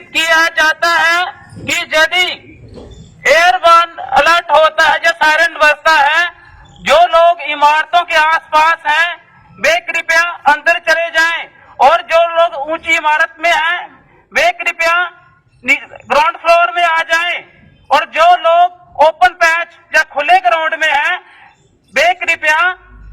किया जाता है कि यदि एयरबर्न अलर्ट होता है या सायरन बजता है, जो लोग इमारतों के आसपास हैं वे कृपया अंदर चले जाएं और जो लोग ऊंची इमारत में हैं वे कृपया ग्राउंड फ्लोर में आ जाएं और जो लोग ओपन पैच या खुले ग्राउंड में हैं वे कृपया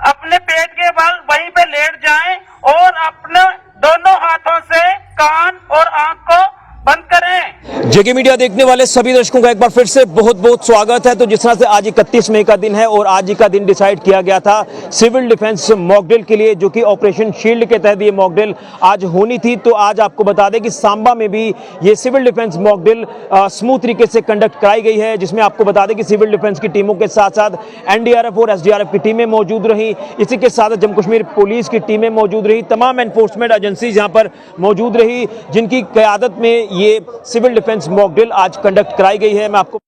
अपने पेट के बल वहीं पे लेट जाएं और अपने दोनों हाथों से कान और आंख को बंद करें। जेके मीडिया देखने वाले सभी दर्शकों का एक बार फिर से बहुत बहुत स्वागत है। तो जिस तरह से आज 31 मई का दिन है और आज ही का दिन डिसाइड किया गया था सिविल डिफेंस मॉक ड्रिल के लिए, जो कि ऑपरेशन शील्ड के तहत ये मॉक ड्रिल आज होनी थी। तो आज आपको बता दें कि सांबा में भी ये civil defence mock drill smooth तरीके से कंडक्ट कराई गई है, जिसमें आपको बता दें कि सिविल डिफेंस की टीमों के साथ साथ एनडीआरएफ और एसडीआरएफ की टीमें मौजूद रही। इसी के साथ जम्मू कश्मीर पुलिस की टीमें मौजूद रही, तमाम एनफोर्समेंट एजेंसीज यहाँ पर मौजूद रही, जिनकी क़यादत में ये सिविल डिफेंस मॉक ड्रिल आज कंडक्ट कराई गई है। मैं आपको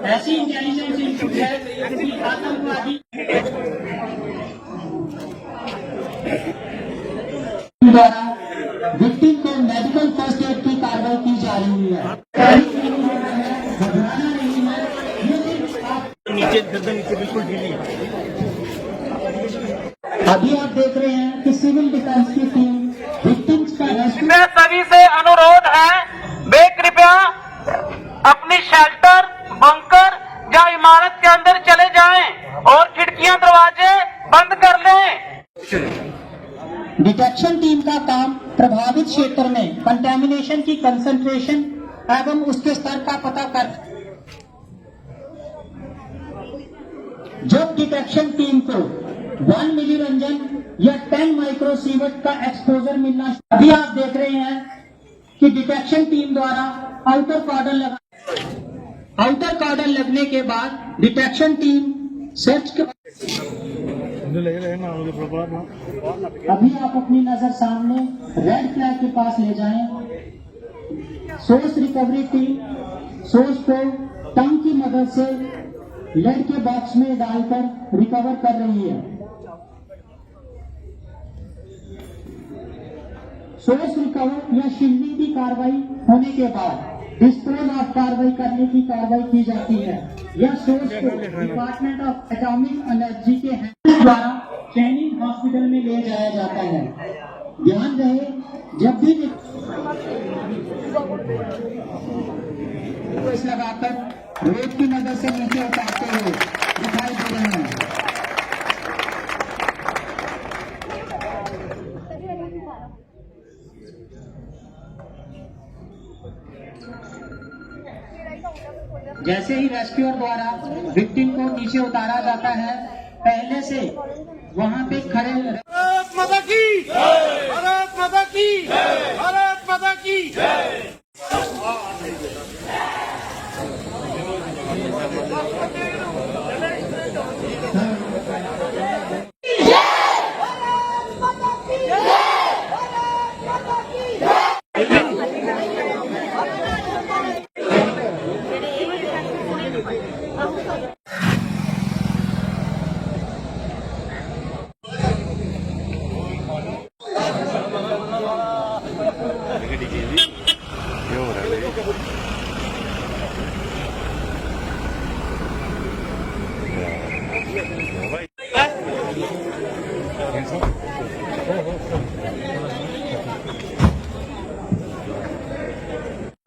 ऐसी इंटेलिजेंस इनपुट है कि आतंकवादी द्वारा विक्टिम को मेडिकल फर्स्ट एड की कार्रवाई की जा रही है। घबराना नहीं है, नीचे बिल्कुल ढीली है। अभी आप देख रहे हैं कि सिविल डिफेंस की टीम विक्टिम्स का रेस्क्यू। सभी से अनुरोध है वे कृपया अपनी शेल्टर, बंकर या इमारत के अंदर चले जाएं और खिड़कियां दरवाजे बंद कर लें। डिटेक्शन टीम का काम प्रभावित क्षेत्र में कंटेमिनेशन की कंसंट्रेशन एवं उसके स्तर का पता कर। जब डिटेक्शन टीम को 1 मिलीरंजन या 10 माइक्रोसीवर्ट का एक्सपोजर मिलना, अभी आप देख रहे हैं कि डिटेक्शन टीम द्वारा आउटर कॉर्डन लगने के बाद डिटेक्शन टीम सर्च के। अभी आप अपनी नजर सामने रेड फ्लैग के पास ले जाएं। सोर्स रिकवरी टीम सोर्स को टंग की मदद से लेड के बॉक्स में डालकर रिकवर कर रही है। सोर्स रिकवर या शिल्डी की कार्रवाई होने के बाद डिस्पोज ऑफ कार्रवाई करने की कार्रवाई की जाती है। यह सोर्स को डिपार्टमेंट ऑफ एटॉमिक एनर्जी के हैंड द्वारा ट्रेनिंग हॉस्पिटल में ले जाया जाता है। ध्यान रहे, जब भी इस लगाकर रेत की मदद से नीचे उतारते हुए दिखाई दे रहे हैं। जैसे ही रेस्क्यूअर द्वारा विक्टिम को नीचे उतारा जाता है, पहले से वहां पे खड़े भारत माता की जय, भारत माता की जय, भारत माता की जय।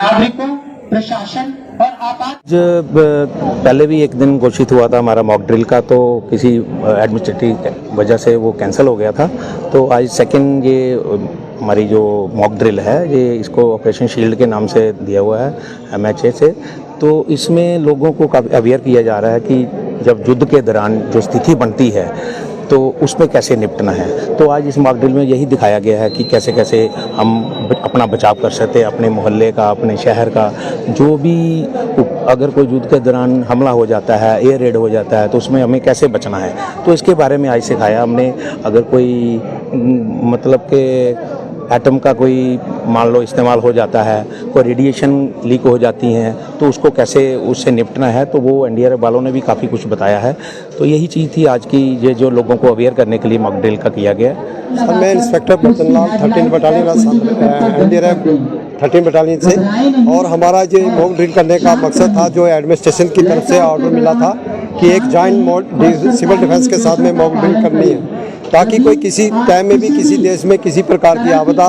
नागरिकों, प्रशासन और आपात पहले भी एक दिन घोषित हुआ था हमारा मॉक ड्रिल का, तो किसी एडमिनिस्ट्रेटिव वजह से वो कैंसिल हो गया था। तो आज सेकंड ये हमारी जो मॉक ड्रिल है, ये इसको ऑपरेशन शील्ड के नाम से दिया हुआ है MHA से। तो इसमें लोगों को काफ़ी अवेयर किया जा रहा है कि जब युद्ध के दौरान जो स्थिति बनती है तो उसमें कैसे निपटना है। तो आज इस मॉक ड्रिल में यही दिखाया गया है कि कैसे कैसे हम अपना बचाव कर सकते हैं, अपने मोहल्ले का, अपने शहर का। जो भी अगर कोई युद्ध के दौरान हमला हो जाता है, एयर रेड हो जाता है, तो उसमें हमें कैसे बचना है, तो इसके बारे में आज सिखाया हमने। अगर कोई मतलब के एटम का कोई मान लो इस्तेमाल हो जाता है, कोई रेडिएशन लीक हो जाती हैं, तो उसको कैसे उससे निपटना है, तो वो एनडीआरएफ वालों ने भी काफ़ी कुछ बताया है। तो यही चीज़ थी आज की, ये जो लोगों को अवेयर करने के लिए मॉक ड्रिल का किया गया। सर मैं इंस्पेक्टर बर्तन लाल 13 बटालियन एनडीआरएफ 13 बटालियन से, और हमारा ये मॉक ड्रिल करने का मकसद था, जो एडमिनिस्ट्रेशन की तरफ से ऑर्डर मिला था कि एक जॉइंट सिविल डिफेंस के साथ में मॉक ड्रिल करनी है, ताकि कोई किसी टाइम में भी किसी देश में किसी प्रकार की आपदा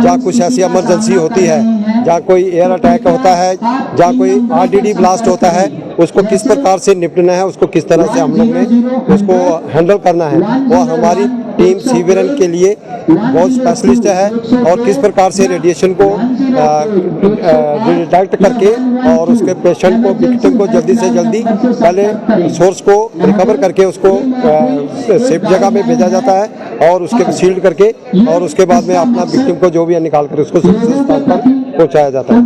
या कुछ ऐसी इमरजेंसी होती है, जहाँ कोई एयर अटैक होता है, जहाँ कोई आरडीडी ब्लास्ट होता है, उसको किस प्रकार से निपटना है, उसको किस तरह से हम लोग ने उसको हैंडल करना है। और हमारी टीम सीवियरन के लिए बहुत स्पेशलिस्ट है, और किस प्रकार से रेडिएशन को डिटेक्ट करके और उसके पेशेंट को, विक्टिम को जल्दी से जल्दी पहले सोर्स को रिकवर करके उसको सेफ जगह में भेजा जाता है, और उसके शील्ड करके, और उसके बाद में अपना विक्टिम को जो भी है निकाल कर उसको सुरक्षित स्थान पर पहुंचाया जाता है।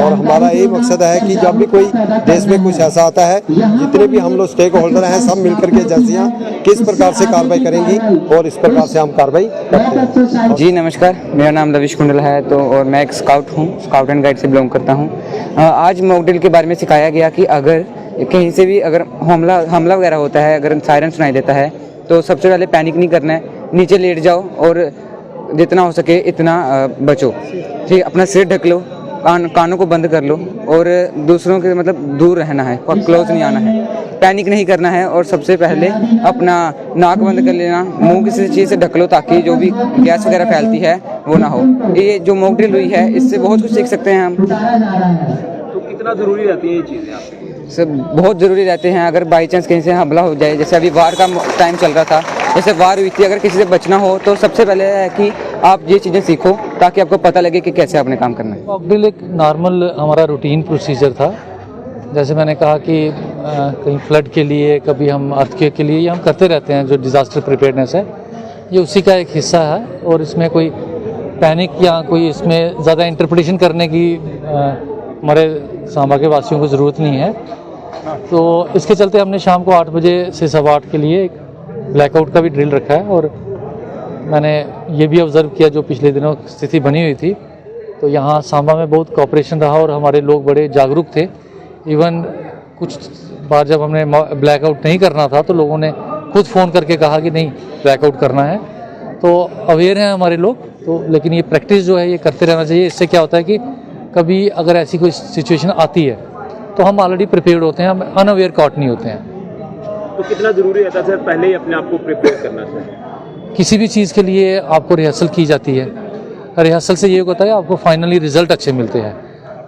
और हमारा यही मकसद है कि जब भी कोई देश में कुछ ऐसा आता है, जितने भी हम लोग स्टेक होल्डर हैं, सब मिलकर के एजेंसियां किस प्रकार से कार्रवाई करेंगी, और इस प्रकार से हम कार्रवाई करते हैं। जी नमस्कार, मेरा नाम रविश कुंडल है, तो और मैं एक स्काउट हूँ, स्काउट एंड गाइड से बिलोंग करता हूँ। आज मॉक ड्रिल के बारे में सिखाया गया कि अगर कहीं से भी अगर हमला वगैरह होता है, अगर सायरन सुनाई देता है, तो सबसे पहले पैनिक नहीं करना है, नीचे लेट जाओ और जितना हो सके इतना बचो। ठीक, अपना सिर ढक लो, कानों को बंद कर लो, और दूसरों के मतलब दूर रहना है, क्लोज नहीं आना है, पैनिक नहीं करना है, और सबसे पहले अपना नाक बंद कर लेना, मुंह किसी चीज़ से ढक लो ताकि जो भी गैस वगैरह फैलती है वो ना हो। ये जो मॉक ड्रिल हुई है, इससे बहुत कुछ सीख सकते हैं हम। तो कितना ज़रूरी रहती है ये चीज़ें आपके? सब बहुत ज़रूरी रहते हैं। अगर बाई चांस कहीं से हमला हो जाए, जैसे अभी वार का टाइम चल रहा था, जैसे वार हुई थी, अगर किसी से बचना हो तो सबसे पहले है कि आप ये चीज़ें सीखो ताकि आपको पता लगे कि कैसे आपने काम करना है। मॉक ड्रिल एक नॉर्मल हमारा रूटीन प्रोसीजर था। जैसे मैंने कहा कि कहीं फ्लड के लिए, कभी हम अर्थक्वेक के लिए, ये हम करते रहते हैं। जो डिज़ास्टर प्रिपेयर्डनेस है, ये उसी का एक हिस्सा है, और इसमें कोई पैनिक या कोई इसमें ज़्यादा इंटरप्रिटेशन करने की हमारे सांबा के वासियों को ज़रूरत नहीं है। तो इसके चलते हमने शाम को 8 बजे से 8:15 के लिए एक ब्लैकआउट का भी ड्रिल रखा है। और मैंने ये भी ऑब्ज़र्व किया, जो पिछले दिनों स्थिति बनी हुई थी, तो यहाँ सांबा में बहुत कोऑपरेशन रहा और हमारे लोग बड़े जागरूक थे। इवन कुछ बार जब हमने ब्लैकआउट नहीं करना था, तो लोगों ने खुद फ़ोन करके कहा कि नहीं ब्लैकआउट करना है। तो अवेयर हैं हमारे लोग, तो लेकिन ये प्रैक्टिस जो है ये करते रहना चाहिए। इससे क्या होता है कि कभी अगर ऐसी कोई सिचुएशन आती है तो हम ऑलरेडी प्रिपेयर्ड होते हैं, हम अनअवेयर कॉट नहीं होते हैं। तो कितना ज़रूरी रहता है सर पहले ही अपने आप को प्रिपेयर करना सर? किसी भी चीज़ के लिए आपको रिहर्सल की जाती है। रिहर्सल से ये होता है आपको फाइनली रिजल्ट अच्छे मिलते हैं।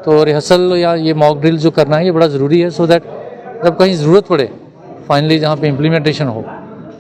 तो रिहर्सल या ये मॉक ड्रिल जो करना है, ये बड़ा ज़रूरी है, सो दैट जब कहीं ज़रूरत पड़े फाइनली जहाँ पे इम्प्लीमेंटेशन हो,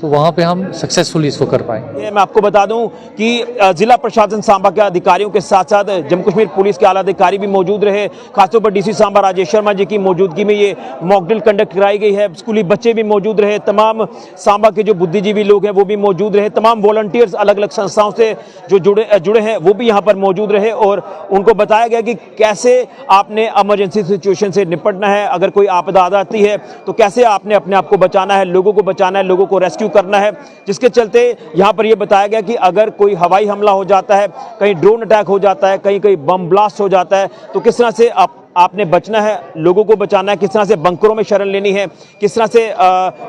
तो वहाँ पे हम सक्सेसफुली इसको कर पाएँ। मैं आपको बता दूं कि जिला प्रशासन सांबा के अधिकारियों के साथ साथ जम्मू कश्मीर पुलिस के आला अधिकारी भी मौजूद रहे। खासतौर पर डीसी सांबा राजेश शर्मा जी की मौजूदगी में ये मॉक ड्रिल कंडक्ट कराई गई है। स्कूली बच्चे भी मौजूद रहे, तमाम सांबा के जो बुद्धिजीवी लोग हैं वो भी मौजूद रहे, तमाम वॉलंटियर्स अलग अलग संस्थाओं से जो जुड़े हैं वो भी यहाँ पर मौजूद रहे, और उनको बताया गया कि कैसे आपने इमरजेंसी सिचुएशन से निपटना है। अगर कोई आपदा आ जाती है तो कैसे आपने अपने आप को बचाना है, लोगों को बचाना है, लोगों को रेस्क्यू करना है। जिसके चलते यहां पर यह बताया गया कि अगर कोई हवाई हमला हो जाता है, कहीं ड्रोन अटैक हो जाता है, कहीं कहीं बम ब्लास्ट हो जाता है, तो किस तरह से आपने बचना है, लोगों को बचाना है, किस तरह से बंकरों में शरण लेनी है, किस तरह से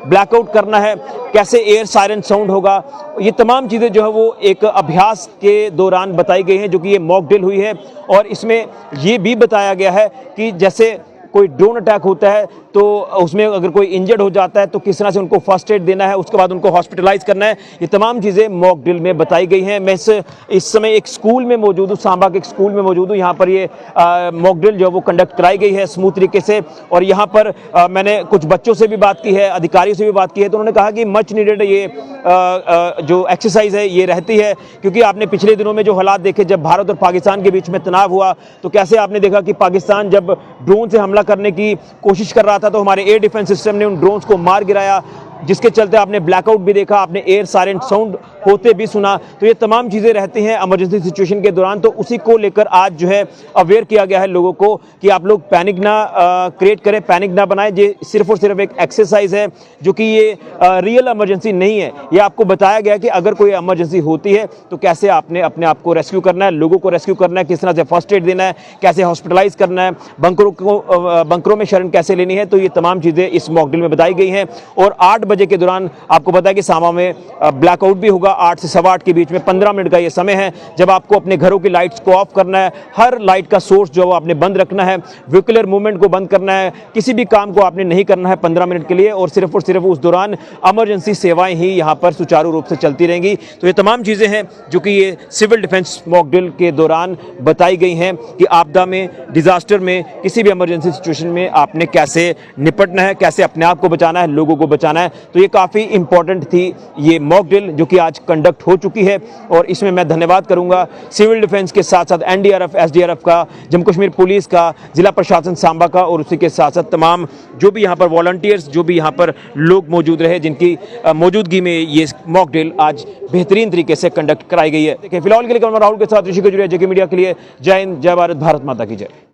ब्लैकआउट करना है, कैसे एयर सायरन साउंड होगा। ये तमाम चीज़ें जो है वो एक अभ्यास के दौरान बताई गई हैं, जो कि ये मॉक ड्रिल हुई है। और इसमें ये भी बताया गया है कि जैसे कोई ड्रोन अटैक होता है तो उसमें अगर कोई इंजर्ड हो जाता है तो किस तरह से उनको फर्स्ट एड देना है, उसके बाद उनको हॉस्पिटलाइज करना है। ये तमाम चीज़ें मॉक ड्रिल में बताई गई हैं। मैं इस समय एक स्कूल में मौजूद हूँ, सांबा के एक स्कूल में मौजूद हूँ। यहाँ पर ये मॉक ड्रिल जो वो कंडक्ट कराई गई है स्मूथ तरीके से। और यहाँ पर मैंने कुछ बच्चों से भी बात की है, अधिकारियों से भी बात की है, तो उन्होंने कहा कि मच नीडेड ये जो एक्सरसाइज है ये रहती है, क्योंकि आपने पिछले दिनों में जो हालात देखे, जब भारत और पाकिस्तान के बीच में तनाव हुआ, तो कैसे आपने देखा कि पाकिस्तान जब ड्रोन से हमला करने की कोशिश कर रहा था तो हमारे एयर डिफेंस सिस्टम ने उन ड्रोन्स को मार गिराया। जिसके चलते आपने ब्लैकआउट भी देखा, आपने एयर सायरन साउंड होते भी सुना। तो ये तमाम चीज़ें रहती हैं इमरजेंसी सिचुएशन के दौरान। तो उसी को लेकर आज जो है अवेयर किया गया है लोगों को कि आप लोग पैनिक ना क्रिएट करें, पैनिक ना बनाएं। ये सिर्फ और सिर्फ एक एक्सरसाइज है, जो कि ये रियल इमरजेंसी नहीं है। ये आपको बताया गया कि अगर कोई इमरजेंसी होती है तो कैसे आपने अपने आप को रेस्क्यू करना है, लोगों को रेस्क्यू करना है, किस तरह से फर्स्ट एड देना है, कैसे हॉस्पिटलाइज करना है, बंकरों में शरण कैसे लेनी है। तो ये तमाम चीज़ें इस मॉक ड्रिल में बताई गई हैं। और 8 बजे के दौरान आपको पता है कि सामा में ब्लैकआउट भी होगा। 8 से 8:15 के बीच में 15 मिनट का ये समय है जब आपको अपने घरों की लाइट्स को ऑफ करना है। हर लाइट का सोर्स जो है आपने बंद रखना है, व्हीकुलर मूवमेंट को बंद करना है, किसी भी काम को आपने नहीं करना है 15 मिनट के लिए। और सिर्फ उस दौरान इमरजेंसी सेवाएं ही यहाँ पर सुचारू रूप से चलती रहेंगी। तो ये तमाम चीज़ें हैं जो कि ये सिविल डिफेंस मॉक ड्रिल के दौरान बताई गई हैं कि आपदा में, डिजास्टर में, किसी भी इमरजेंसी सिचुएशन में आपने कैसे निपटना है, कैसे अपने आप को बचाना है, लोगों को बचाना है। तो ये काफ़ी इंपॉर्टेंट थी ये मॉक ड्रिल जो कि आज कंडक्ट हो चुकी है। और इसमें मैं धन्यवाद करूंगा सिविल डिफेंस के साथ साथ एनडीआरएफ, एसडीआरएफ का, जम्मू कश्मीर पुलिस का, जिला प्रशासन सांबा का, और उसी के साथ साथ तमाम जो भी यहाँ पर वॉलंटियर्स, जो भी यहाँ पर लोग मौजूद रहे, जिनकी मौजूदगी में ये मॉक ड्रिल आज बेहतरीन तरीके से कंडक्ट कराई गई है। देखिए, फिलहाल के लिए राहुल के साथ ऋषि खजूरिया, जेके मीडिया के लिए। जय हिंद, जय भारत, भारत माता की जय।